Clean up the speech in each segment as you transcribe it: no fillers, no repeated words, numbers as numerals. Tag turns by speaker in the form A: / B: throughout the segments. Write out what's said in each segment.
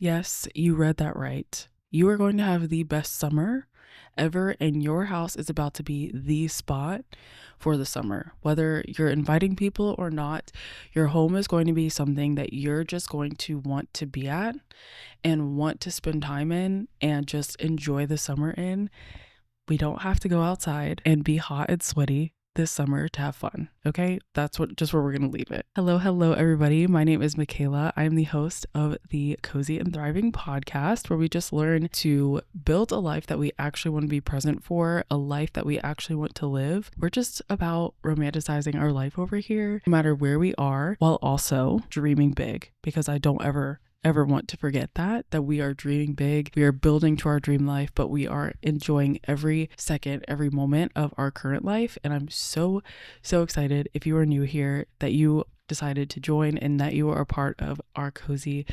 A: Yes, you read that right. You are going to have the best summer ever, and your house is about to be the spot for the summer. Whether you're inviting people or not, your home is going to be something that you're just going to want to be at and want to spend time in and just enjoy the summer in. We don't have to go outside and be hot and sweaty this summer to have fun. Okay, that's where we're gonna leave it. Hello, everybody. My name is Michaela. I am the host of the Cozy and Thriving podcast, where we just learn to build a life that we actually want to be present for, a life that we actually want to live. We're just about romanticizing our life over here, no matter where we are, while also dreaming big, because I don't ever want to forget that we are dreaming big, we are building to our dream life, but we are enjoying every second, every moment of our current life. And I'm so excited, if you are new here, that you decided to join and that you are a part of our cozy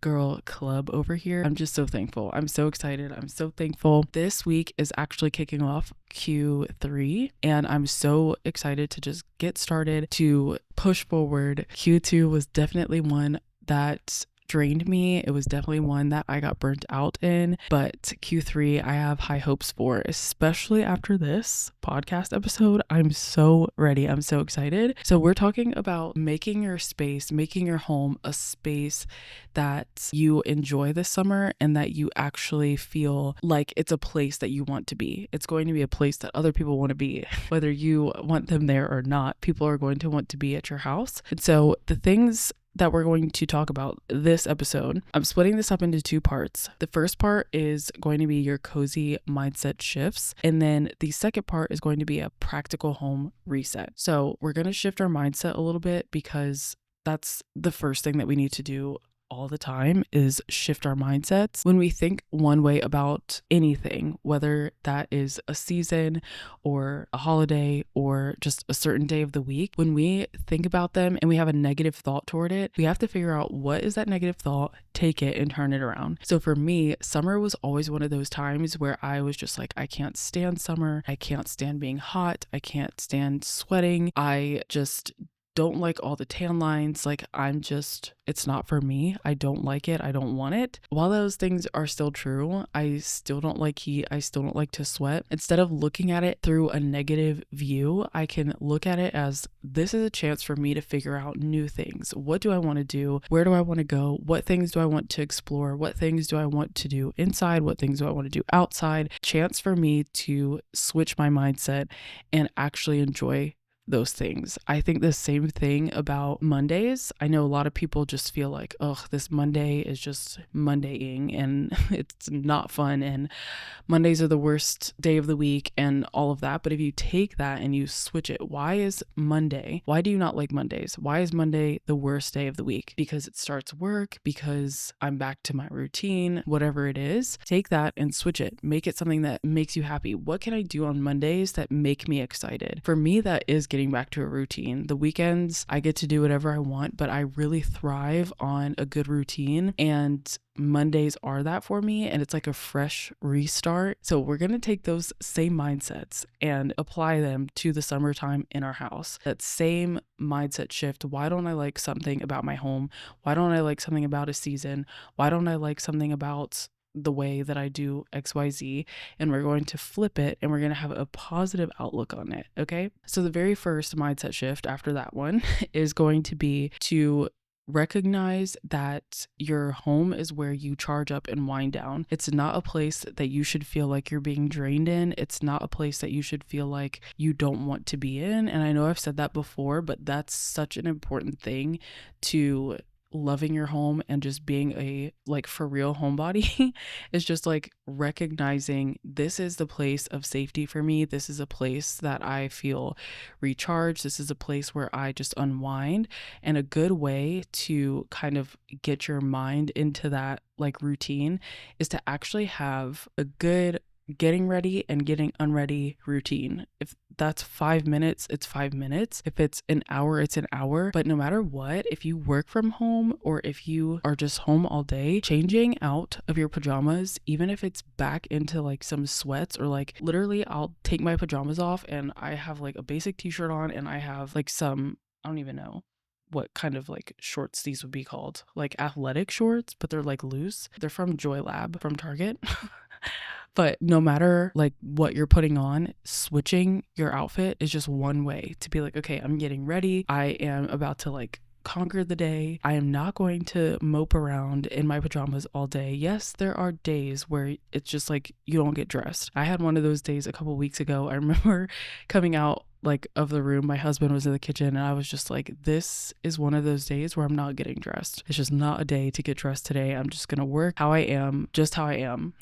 A: girl club over here. I'm just so thankful. I'm so excited. I'm so thankful. This week is actually kicking off Q3, and I'm so excited to just get started, to push forward. Q2 was definitely one that drained me. It was definitely one that I got burnt out in, but Q3 I have high hopes for, especially after this podcast episode. I'm so ready. I'm so excited. So we're talking about making your space, making your home a space that you enjoy this summer and that you actually feel like it's a place that you want to be. It's going to be a place that other people want to be. Whether you want them there or not, people are going to want to be at your house. And so the things that we're going to talk about this episode, I'm splitting this up into two parts. The first part is going to be your cozy mindset shifts, and then the second part is going to be a practical home reset. So we're going to shift our mindset a little bit, because that's the first thing that we need to do all the time, is shift our mindsets. When we think one way about anything, whether that is a season or a holiday or just a certain day of the week, when we think about them and we have a negative thought toward it, we have to figure out what is that negative thought, take it and turn it around. So for me, summer was always one of those times where I was just like, I can't stand summer. I can't stand being hot. I can't stand sweating. I just don't like all the tan lines. Like, it's not for me. I don't like it. I don't want it. While those things are still true, I still don't like heat. I still don't like to sweat. Instead of looking at it through a negative view, I can look at it as, this is a chance for me to figure out new things. What do I want to do? Where do I want to go? What things do I want to explore? What things do I want to do inside? What things do I want to do outside? Chance for me to switch my mindset and actually enjoy those things. I think the same thing about Mondays. I know a lot of people just feel like, oh, this Monday is just Mondaying and it's not fun, and Mondays are the worst day of the week and all of that. But if you take that and you switch it, why do you not like Mondays? Why is Monday the worst day of the week? Because it starts work, because I'm back to my routine, whatever it is. Take that and switch it. Make it something that makes you happy. What can I do on Mondays that make me excited? For me, that is getting back to a routine. The weekends, I get to do whatever I want, but I really thrive on a good routine, and Mondays are that for me, and it's like a fresh restart. So we're going to take those same mindsets and apply them to the summertime in our house. That same mindset shift. Why don't I like something about my home? Why don't I like something about a season? Why don't I like something about the way that I do XYZ? And we're going to flip it, and we're going to have a positive outlook on it. Okay. So the very first mindset shift after that one is going to be to recognize that your home is where you charge up and wind down. It's not a place that you should feel like you're being drained in. It's not a place that you should feel like you don't want to be in. And I know I've said that before, but that's such an important thing to loving your home and just being a for real homebody is just recognizing, this is the place of safety for me. This is a place that I feel recharged. This is a place where I just unwind. And a good way to kind of get your mind into that routine is to actually have a good getting ready and getting unready routine. If that's 5 minutes, it's 5 minutes. If it's an hour, it's an hour. But no matter what, if you work from home or if you are just home all day, changing out of your pajamas, even if it's back into some sweats or literally I'll take my pajamas off and I have a basic t-shirt on and I have some, I don't even know, what kind of like shorts these would be called, like athletic shorts, but they're like loose. They're from JoyLab from Target. But no matter like what you're putting on, switching your outfit is just one way to be like, okay, I'm getting ready. I am about to like conquer the day. I am not going to mope around in my pajamas all day. Yes, there are days where it's just like you don't get dressed. I had one of those days a couple weeks ago. I remember coming out like of the room, my husband was in the kitchen, and I was just like, this is one of those days where I'm not getting dressed. It's just not a day to get dressed today. I'm just gonna work how I am, just how I am,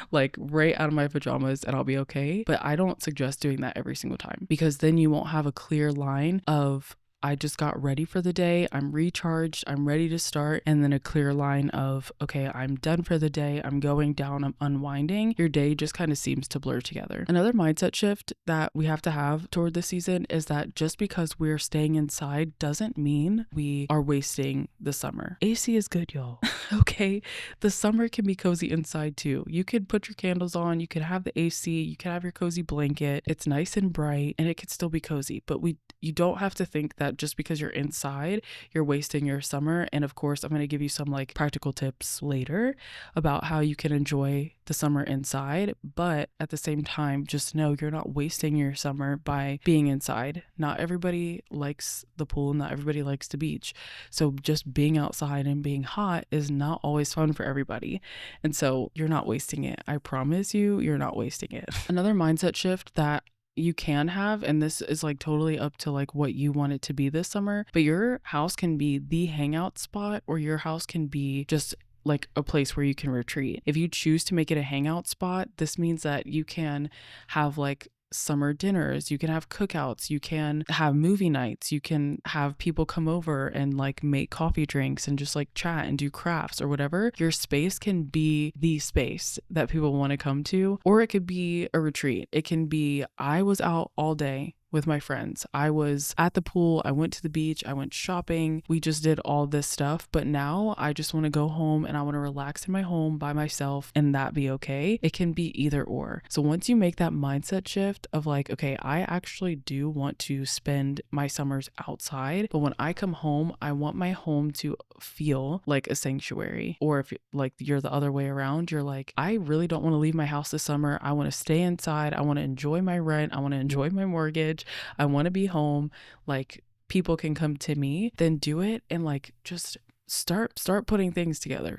A: like right out of my pajamas, and I'll be okay. But I don't suggest doing that every single time, because then you won't have a clear line of, I just got ready for the day, I'm recharged, I'm ready to start, and then a clear line of, okay, I'm done for the day, I'm going down, I'm unwinding. Your day just kind of seems to blur together. Another mindset shift that we have to have toward this season is that just because we're staying inside doesn't mean we are wasting the summer. AC is good, y'all. Okay, the summer can be cozy inside too. You could put your candles on, you could have the AC, you could have your cozy blanket. It's nice and bright, and it could still be cozy, but you don't have to think that just because you're inside, you're wasting your summer. And of course, I'm going to give you some like practical tips later about how you can enjoy the summer inside. But at the same time, just know you're not wasting your summer by being inside. Not everybody likes the pool, not everybody likes the beach. So just being outside and being hot is not always fun for everybody. And so you're not wasting it. I promise you, you're not wasting it. Another mindset shift that you can have, and this is like totally up to like what you want it to be this summer, but your house can be the hangout spot, or your house can be just like a place where you can retreat. If you choose to make it a hangout spot, this means that you can have like summer dinners, you can have cookouts, you can have movie nights, you can have people come over and like make coffee drinks and just like chat and do crafts or whatever. Your space can be the space that people want to come to, or it could be a retreat. It can be, I was out all day with my friends. I was at the pool, I went to the beach, I went shopping, we just did all this stuff, but now I just want to go home and I want to relax in my home by myself and that be okay. It can be either or. So once you make that mindset shift of like, okay, I actually do want to spend my summers outside, but when I come home, I want my home to feel like a sanctuary. Or if like you're the other way around, you're like, I really don't want to leave my house this summer. I want to stay inside. I want to enjoy my rent. I want to enjoy my mortgage. I want to be home, like people can come to me, then do it. And like just start putting things together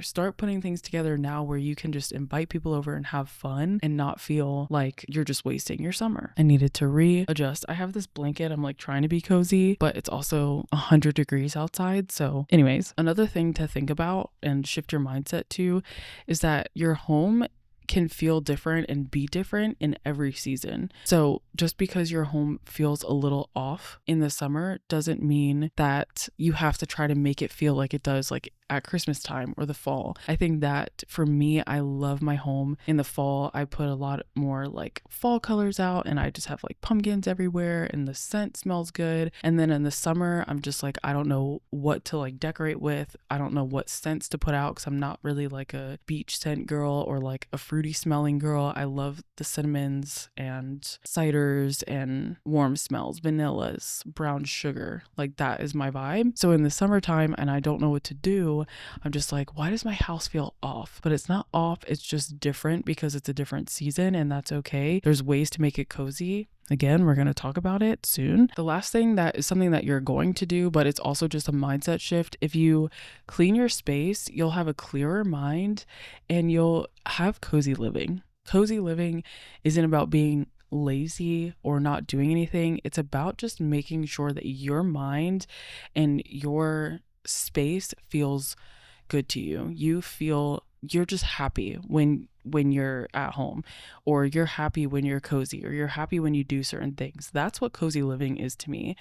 A: now, where you can just invite people over and have fun and not feel like you're just wasting your summer. I needed to readjust. I have this blanket, I'm like trying to be cozy, but it's also 100 degrees outside. So anyways, another thing to think about and shift your mindset to is that your home can feel different and be different in every season. So just because your home feels a little off in the summer doesn't mean that you have to try to make it feel like it does like at Christmas time or the fall. I think that for me, I love my home in the fall. I put a lot more like fall colors out, and I just have like pumpkins everywhere, and the scent smells good. And then in the summer, I'm just like, I don't know what to like decorate with. I don't know what scents to put out because I'm not really like a beach scent girl or like a fruity smelling girl. I love the cinnamons and ciders and warm smells, vanillas, brown sugar. Like that is my vibe. So in the summertime and I don't know what to do, I'm just like, why does my house feel off? But it's not off, it's just different because it's a different season, and that's okay. There's ways to make it cozy. Again, we're going to talk about it soon. The last thing that is something that you're going to do, but it's also just a mindset shift. If you clean your space, you'll have a clearer mind and you'll have cozy living. Cozy living isn't about being lazy or not doing anything. It's about just making sure that your mind and your space feels good to you. You're just happy when you're at home, or you're happy when you're cozy, or you're happy when you do certain things. That's what cozy living is to me.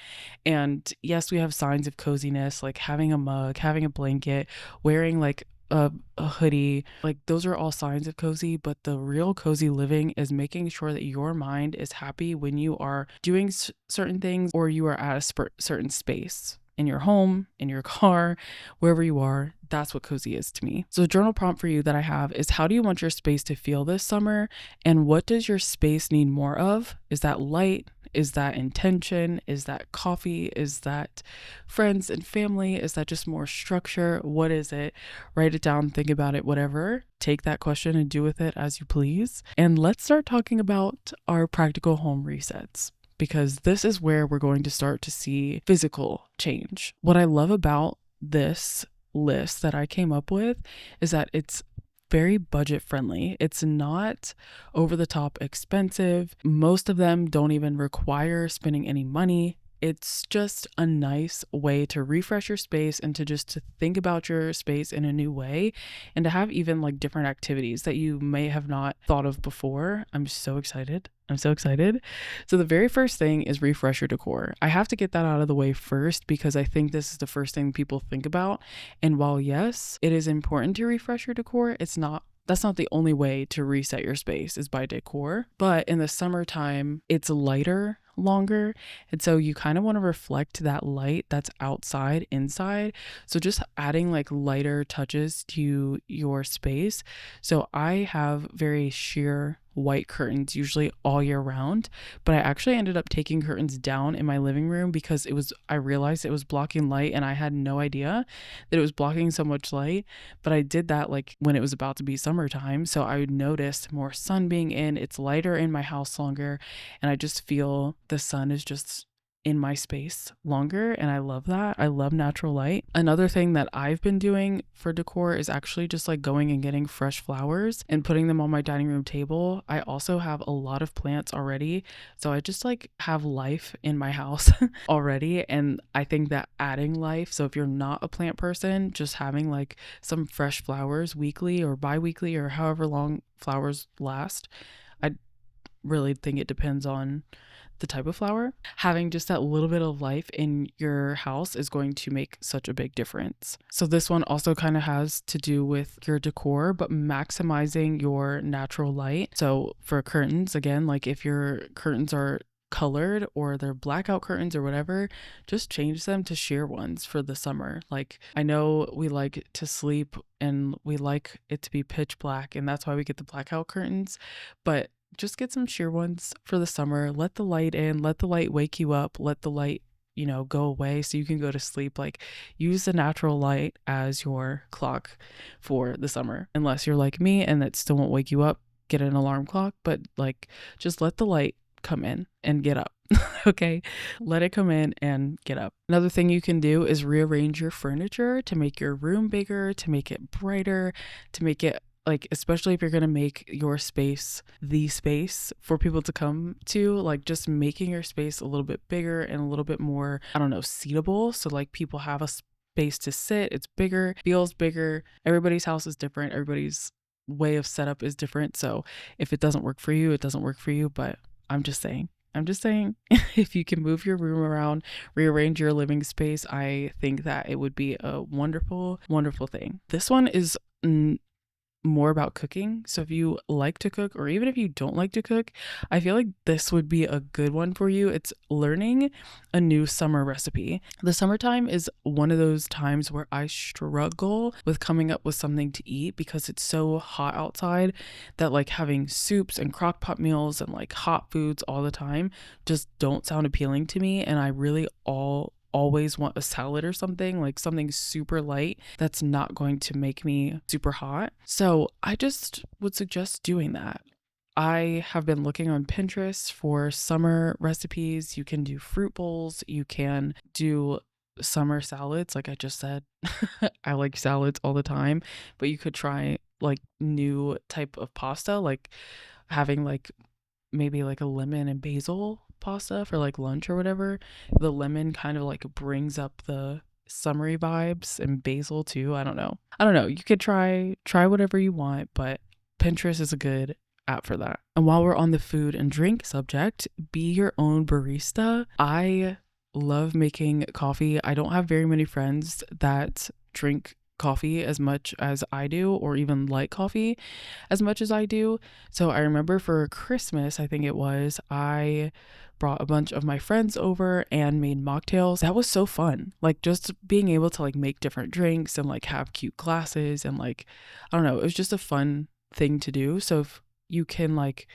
A: And yes, we have signs of coziness, like having a mug, having a blanket, wearing like a hoodie. Like those are all signs of cozy, but the real cozy living is making sure that your mind is happy when you are doing certain things, or you are at a certain space in your home, in your car, wherever you are. That's what cozy is to me. So, a journal prompt for you that I have is, how do you want your space to feel this summer? And what does your space need more of? Is that light? Is that intention? Is that coffee? Is that friends and family? Is that just more structure? What is it? Write it down, think about it, whatever. Take that question and do with it as you please. And let's start talking about our practical home resets, because this is where we're going to start to see physical change. What I love about this list that I came up with is that it's very budget friendly. It's not over the top expensive. Most of them don't even require spending any money. It's just a nice way to refresh your space and to just to think about your space in a new way, and to have even like different activities that you may have not thought of before. I'm so excited. So the very first thing is refresh your decor. I have to get that out of the way first because I think this is the first thing people think about. And while yes, it is important to refresh your decor, that's not the only way to reset your space is by decor. But in the summertime, it's lighter longer. And so you kind of want to reflect that light that's outside, inside. So just adding like lighter touches to your space. So I have very sheer white curtains usually all year round, but I actually ended up taking curtains down in my living room because I realized it was blocking light, and I had no idea that it was blocking so much light. But I did that like when it was about to be summertime, so I noticed more sun being in, it's lighter in my house longer, and I just feel the sun is just in my space longer, and I love that. I love natural light. Another thing that I've been doing for decor is actually just like going and getting fresh flowers and putting them on my dining room table. I also have a lot of plants already, so I just like have life in my house already, and I think that adding life, so if you're not a plant person, just having like some fresh flowers weekly or bi-weekly or however long flowers last, I really think it depends on the type of flower. Having just that little bit of life in your house is going to make such a big difference. So this one also kind of has to do with your decor, but maximizing your natural light. So for curtains, again, like if your curtains are colored or they're blackout curtains or whatever, just change them to sheer ones for the summer. Like I know we like to sleep and we like it to be pitch black, and that's why we get the blackout curtains, but just get some sheer ones for the summer. Let the light in, let the light wake you up, let the light, go away so you can go to sleep. Like use the natural light as your clock for the summer. Unless you're like me and that still won't wake you up, get an alarm clock, but like just let the light come in and get up. Okay, let it come in and get up. Another thing you can do is rearrange your furniture to make your room bigger, to make it brighter, to make it like, especially if you're going to make your space the space for people to come to, like just making your space a little bit bigger and a little bit more, I don't know, seatable. So like people have a space to sit, it's bigger, feels bigger. Everybody's house is different. Everybody's way of setup is different. So if it doesn't work for you, it doesn't work for you. But I'm just saying, if you can move your room around, rearrange your living space, I think that it would be a wonderful, wonderful thing. This one is more about cooking. So if you like to cook, or even if you don't like to cook, I feel like this would be a good one for you. It's learning a new summer recipe. The summertime is one of those times where I struggle with coming up with something to eat because it's so hot outside that like having soups and crock pot meals and like hot foods all the time just don't sound appealing to me. And I really always want a salad or something, like something super light that's not going to make me super hot. So I just would suggest doing that. I have been looking on Pinterest for summer recipes. You can do fruit bowls, you can do summer salads, like I just said. I like salads all the time, but you could try like new type of pasta, like having like maybe like a lemon and basil pasta for like lunch or whatever. The lemon kind of like brings up the summery vibes, and basil too. I don't know. You could try whatever you want, but Pinterest is a good app for that. And while we're on the food and drink subject, be your own barista. I love making coffee. I don't have very many friends that drink coffee as much as I do, or even like coffee as much as I do. So I remember for Christmas, I think it was, I brought a bunch of my friends over and made mocktails. That was so fun. Like just being able to like make different drinks and like have cute glasses and like, I don't know, it was just a fun thing to do. So if you can like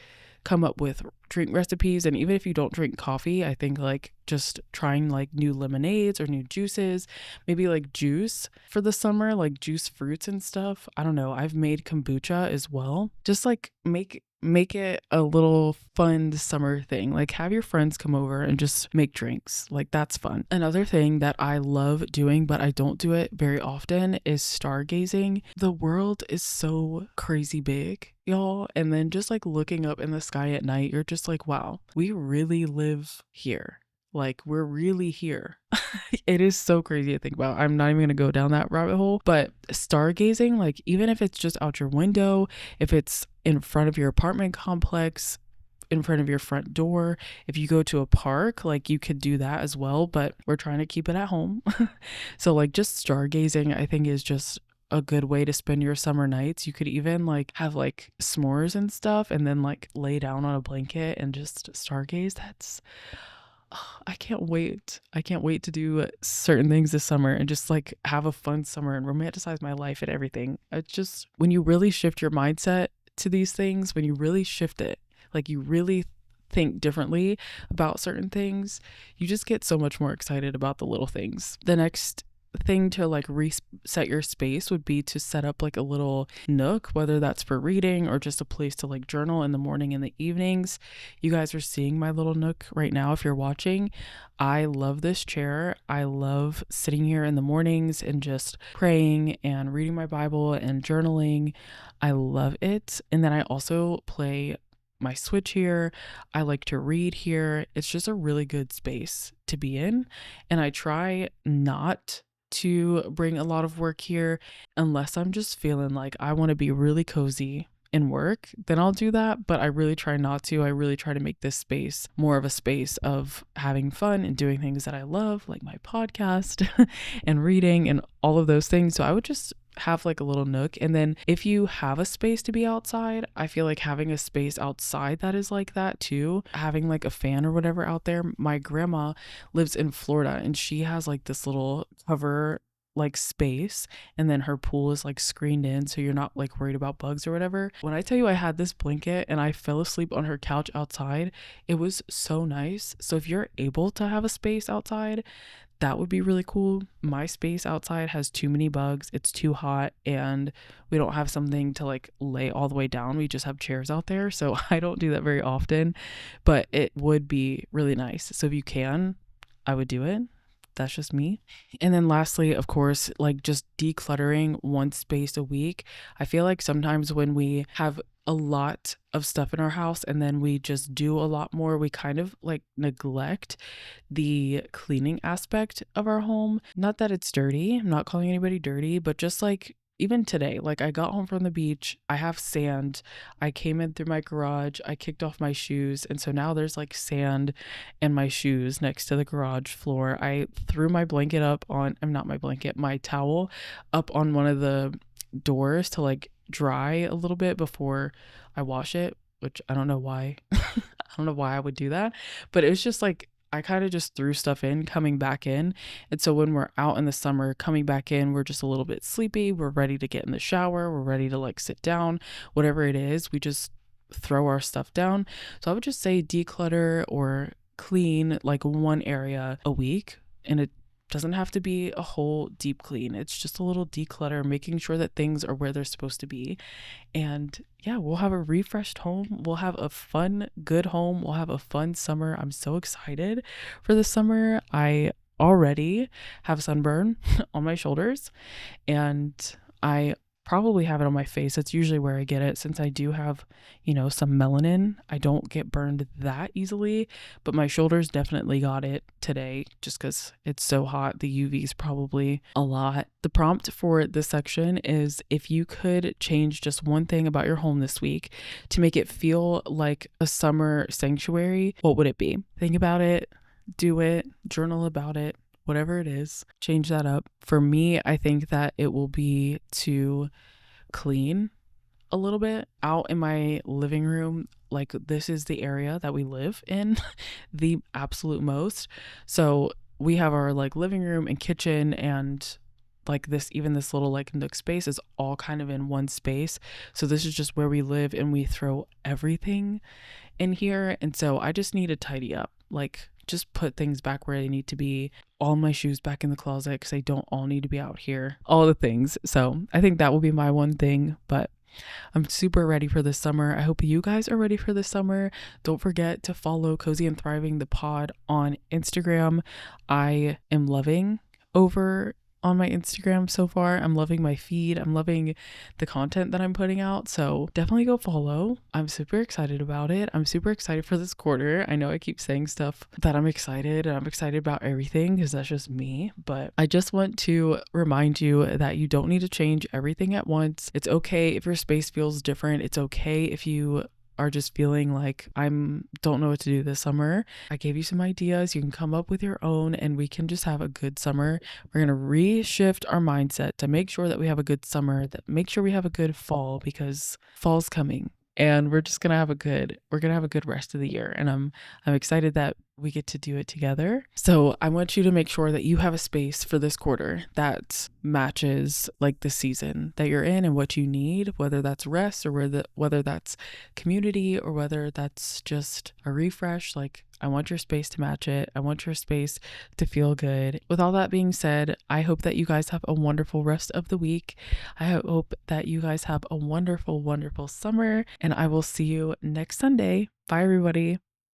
A: come up with drink recipes, and even if you don't drink coffee, I think like just trying like new lemonades or new juices, maybe like juice for the summer, like juice fruits and stuff. I don't know, I've made kombucha as well. Just like make it a little fun summer thing. Like have your friends come over and just make drinks. Like that's fun. Another thing that I love doing, but I don't do it very often, is stargazing. The world is so crazy big, y'all. And then just like looking up in the sky at night, you're just like, wow, we really live here. Like we're really here. It is so crazy to think about. I'm not even gonna go down that rabbit hole, but stargazing, like even if it's just out your window, if it's in front of your apartment complex, in front of your front door, if you go to a park, like you could do that as well, but we're trying to keep it at home. So like just stargazing, I think, is just a good way to spend your summer nights. You could even like have like s'mores and stuff and then like lay down on a blanket and just stargaze. That's I can't wait. I can't wait to do certain things this summer and just like have a fun summer and romanticize my life and everything. It's just when you really shift your mindset to these things, when you really shift it, like you really think differently about certain things, you just get so much more excited about the little things. The next thing to like reset your space would be to set up like a little nook, whether that's for reading or just a place to like journal in the morning and the evenings. You guys are seeing my little nook right now if you're watching. I love this chair. I love sitting here in the mornings and just praying and reading my Bible and journaling. I love it. And then I also play my Switch here. I like to read here. It's just a really good space to be in. And I try not to bring a lot of work here unless I'm just feeling like I want to be really cozy in work, then I'll do that. But I really try not to. I really try to make this space more of a space of having fun and doing things that I love, like my podcast and reading and all of those things. So I would just have like a little nook. And then if you have a space to be outside, I feel like having a space outside that is like that too, having like a fan or whatever out there. My grandma lives in Florida and she has like this little cover like space, and then her pool is like screened in so you're not like worried about bugs or whatever. When I tell you I had this blanket and I fell asleep on her couch outside, it was so nice. So if you're able to have a space outside, that would be really cool. My space outside has too many bugs. It's too hot and we don't have something to like lay all the way down. We just have chairs out there. So I don't do that very often, but it would be really nice. So if you can, I would do it. That's just me. And then lastly, of course, like just decluttering one space a week. I feel like sometimes when we have a lot of stuff in our house and then we just do a lot more, we kind of like neglect the cleaning aspect of our home. Not that it's dirty, I'm not calling anybody dirty, but just like even today, like I got home from the beach, I have sand, I came in through my garage, I kicked off my shoes, and so now there's like sand and my shoes next to the garage floor. I threw my blanket up on, I'm not my blanket, my towel up on one of the doors to like dry a little bit before I wash it, which I don't know why. I don't know why I would do that, but it was just like I kind of just threw stuff in, coming back in. And so when we're out in the summer, coming back in, we're just a little bit sleepy. We're ready to get in the shower. We're ready to like sit down, whatever it is. We just throw our stuff down. So I would just say declutter or clean like one area a week. And it doesn't have to be a whole deep clean. It's just a little declutter, making sure that things are where they're supposed to be. And yeah, we'll have a refreshed home. We'll have a fun, good home. We'll have a fun summer. I'm so excited for the summer. I already have sunburn on my shoulders and I probably have it on my face. That's usually where I get it since I do have, some melanin. I don't get burned that easily, but my shoulders definitely got it today just because it's so hot. The UV is probably a lot. The prompt for this section is if you could change just one thing about your home this week to make it feel like a summer sanctuary, what would it be? Think about it, do it, journal about it, whatever it is, change that up. For me, I think that it will be to clean a little bit out in my living room. Like, this is the area that we live in the absolute most. So we have our like living room and kitchen, and like this, even this little like nook space is all kind of in one space. So this is just where we live, and we throw everything in here. And so I just need to tidy up, like just put things back where they need to be, all my shoes back in the closet because they don't all need to be out here, all the things. So I think that will be my one thing. But I'm super ready for this summer. I hope you guys are ready for this summer. Don't forget to follow Cozy and Thriving the pod on Instagram. I am loving over on my Instagram so far. I'm loving my feed. I'm loving the content that I'm putting out. So definitely go follow. I'm super excited about it. I'm super excited for this quarter. I know I keep saying stuff that I'm excited, and I'm excited about everything because that's just me. But I just want to remind you that you don't need to change everything at once. It's okay if your space feels different. It's okay if you are just feeling like don't know what to do this summer. I gave you some ideas. You can come up with your own, and we can just have a good summer. We're going to reshift our mindset to make sure that we have a good summer, that make sure we have a good fall, because fall's coming, and we're just going to have a good rest of the year. And I'm excited that we get to do it together. So I want you to make sure that you have a space for this quarter that matches like the season that you're in and what you need, whether that's rest or whether that's community or whether that's just a refresh. Like, I want your space to match it. I want your space to feel good. With all that being said, I hope that you guys have a wonderful rest of the week. I hope that you guys have a wonderful, wonderful summer, and I will see you next Sunday. Bye, everybody.